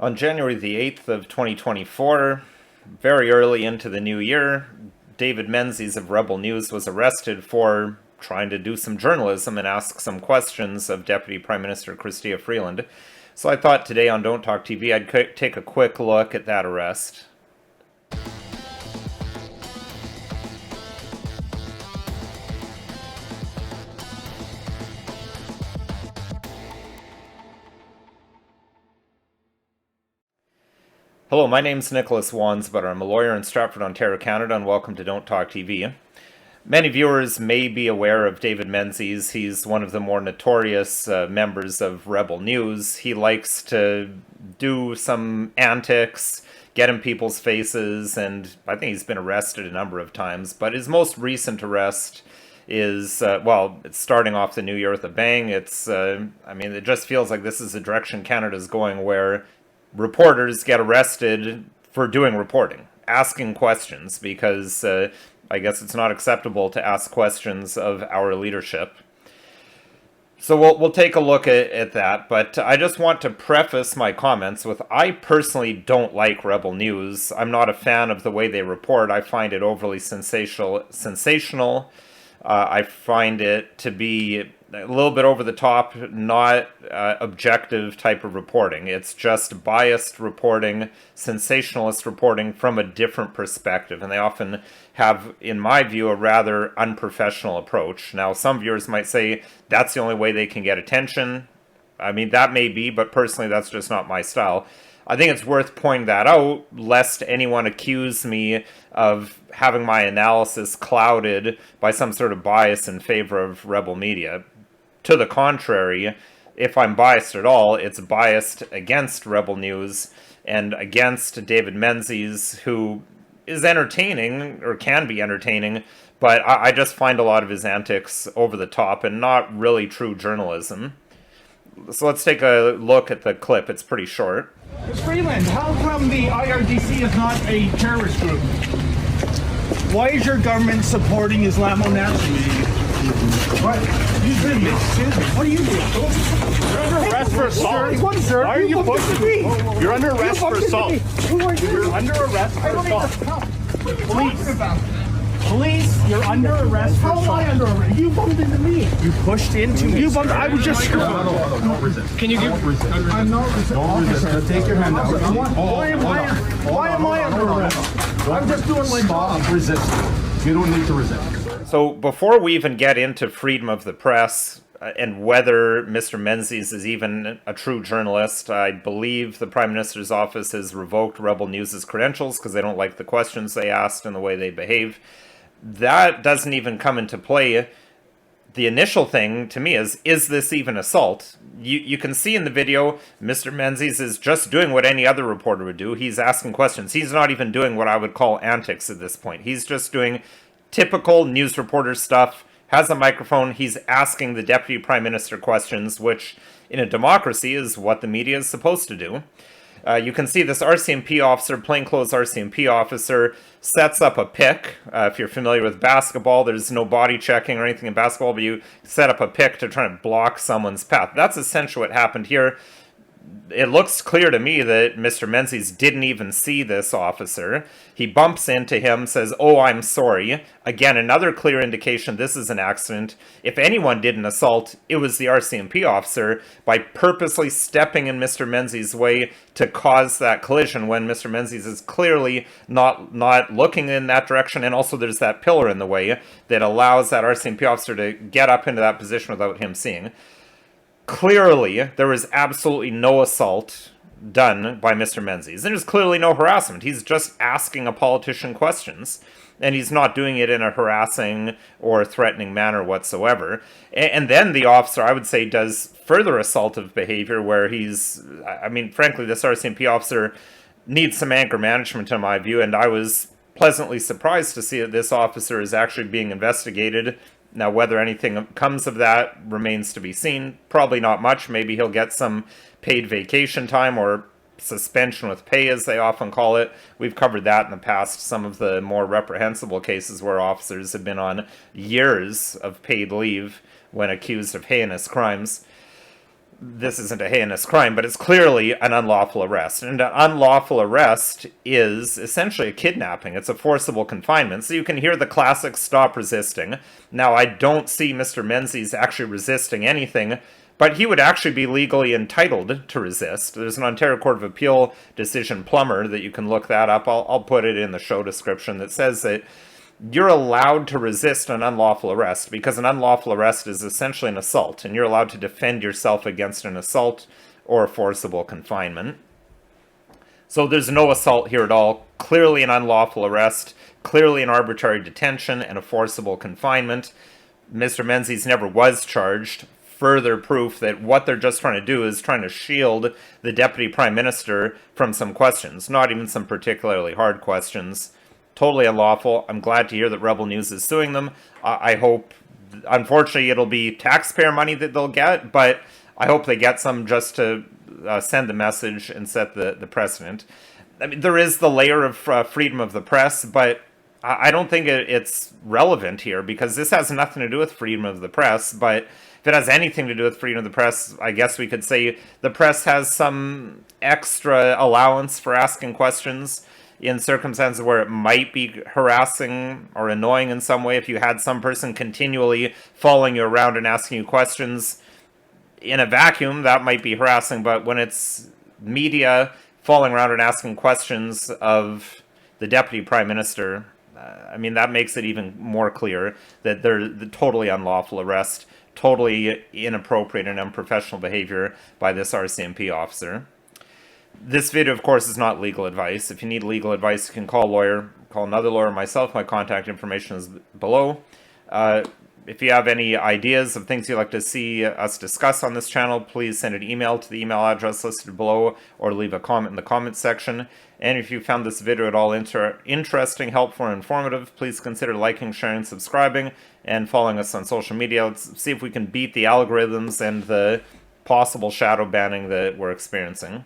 On January the 8th of 2024, very early into the new year, David Menzies of Rebel News was arrested for trying to do some journalism and ask some questions of Deputy Prime Minister Chrystia Freeland. So I thought today on Don't Talk TV I'd take a quick look at that arrest. Hello, my name's Nicholas Wansbutter. I'm a lawyer in Stratford, Ontario, Canada, and welcome to Don't Talk TV. Many viewers may be aware of David Menzies. He's one of the more notorious members of Rebel News. He likes to do some antics, get in people's faces, and I think he's been arrested a number of times. But his most recent arrest is, it's starting off the new year with a bang. It just feels like this is the direction Canada's going, where reporters get arrested for doing reporting, asking questions, because I guess it's not acceptable to ask questions of our leadership. So we'll take a look at that, but I just want to preface my comments with, I personally don't like Rebel News. I'm not a fan of the way they report. I find it overly sensational. I find it to be a little bit over the top, not objective type of reporting. It's just biased reporting, sensationalist reporting from a different perspective. And they often have, in my view, a rather unprofessional approach. Now, some viewers might say that's the only way they can get attention. I mean, that may be, but personally, that's just not my style. I think it's worth pointing that out, lest anyone accuse me of having my analysis clouded by some sort of bias in favor of Rebel media. To the contrary, if I'm biased at all, it's biased against Rebel News and against David Menzies, who is entertaining, or can be entertaining, but I just find a lot of his antics over the top and not really true journalism. So let's take a look at the clip. It's pretty short. Freeland, how come the IRGC is not a terrorist group? Why is your government supporting Islamo-nationalism? What? Excuse me. What are you doing? You're under arrest for assault. Why are you pushing me? You're under arrest for assault. Who are you? You're under arrest for assault. Police, you're under arrest for assault. How am I under arrest? You bumped into me. You pushed into me. You bumped. I was just. Don't resist. Can you give? I'm not resisting. Don't resist. Take your hand out. Why am I under arrest? I'm just doing my job. Stop resisting. You don't need to resist. So before we even get into freedom of the press and whether Mr. Menzies is even a true journalist, I believe the Prime Minister's office has revoked Rebel News' credentials because they don't like the questions they asked and the way they behave. That doesn't even come into play. The initial thing to me is this even assault? You can see in the video, Mr. Menzies is just doing what any other reporter would do. He's asking questions. He's not even doing what I would call antics at this point. He's just doing typical news reporter stuff, has a microphone, he's asking the Deputy Prime Minister questions, which in a democracy is what the media is supposed to do. You can see this RCMP officer, plainclothes RCMP officer, sets up a pick. If you're familiar with basketball, there's no body checking or anything in basketball, but you set up a pick to try to block someone's path. That's essentially what happened here. It looks clear to me that Mr. Menzies didn't even see this officer. He bumps into him, says, "Oh, I'm sorry." Again, another clear indication this is an accident. If anyone did an assault, it was the RCMP officer by purposely stepping in Mr. Menzies' way to cause that collision when Mr. Menzies is clearly not looking in that direction. And also there's that pillar in the way that allows that RCMP officer to get up into that position without him seeing. Clearly, there was absolutely no assault done by Mr. Menzies. There's clearly no harassment. He's just asking a politician questions, and he's not doing it in a harassing or threatening manner whatsoever. And then the officer, I would say, does further assaultive behavior where frankly, this RCMP officer needs some anger management in my view, and I was pleasantly surprised to see that this officer is actually being investigated. Now, whether anything comes of that remains to be seen. Probably not much. Maybe he'll get some paid vacation time or suspension with pay, as they often call it. We've covered that in the past, some of the more reprehensible cases where officers have been on years of paid leave when accused of heinous crimes. this isn't a heinous crime, but it's clearly an unlawful arrest. And an unlawful arrest is essentially a kidnapping. It's a forcible confinement. So you can hear the classic stop resisting. Now, I don't see Mr. Menzies actually resisting anything, but he would actually be legally entitled to resist. There's an Ontario Court of Appeal decision, Plummer, that you can look that up. I'll put it in the show description, that says that you're allowed to resist an unlawful arrest because an unlawful arrest is essentially an assault, and you're allowed to defend yourself against an assault or a forcible confinement. So there's no assault here at all. Clearly an unlawful arrest, clearly an arbitrary detention and a forcible confinement. Mr. Menzies never was charged. Further proof that what they're just trying to do is trying to shield the Deputy Prime Minister from some questions, not even some particularly hard questions. Totally unlawful. I'm glad to hear that Rebel News is suing them. I hope, unfortunately, it'll be taxpayer money that they'll get, but I hope they get some just to send the message and set the precedent. I mean, there is the layer of freedom of the press, but I don't think it's relevant here because this has nothing to do with freedom of the press. But if it has anything to do with freedom of the press, I guess we could say the press has some extra allowance for asking questions in circumstances where it might be harassing or annoying in some way. If you had some person continually following you around and asking you questions in a vacuum, that might be harassing. But when it's media following around and asking questions of the Deputy Prime Minister, I mean, that makes it even more clear that they're the totally unlawful arrest, totally inappropriate and unprofessional behavior by this RCMP officer. This video, of course, is not legal advice. If you need legal advice, you can call a lawyer, call another lawyer, myself. My contact information is below. If you have any ideas of things you'd like to see us discuss on this channel, please send an email to the email address listed below or leave a comment in the comments section. And if you found this video at all interesting, helpful, or informative, please consider liking, sharing, subscribing, and following us on social media. Let's see if we can beat the algorithms and the possible shadow banning that we're experiencing.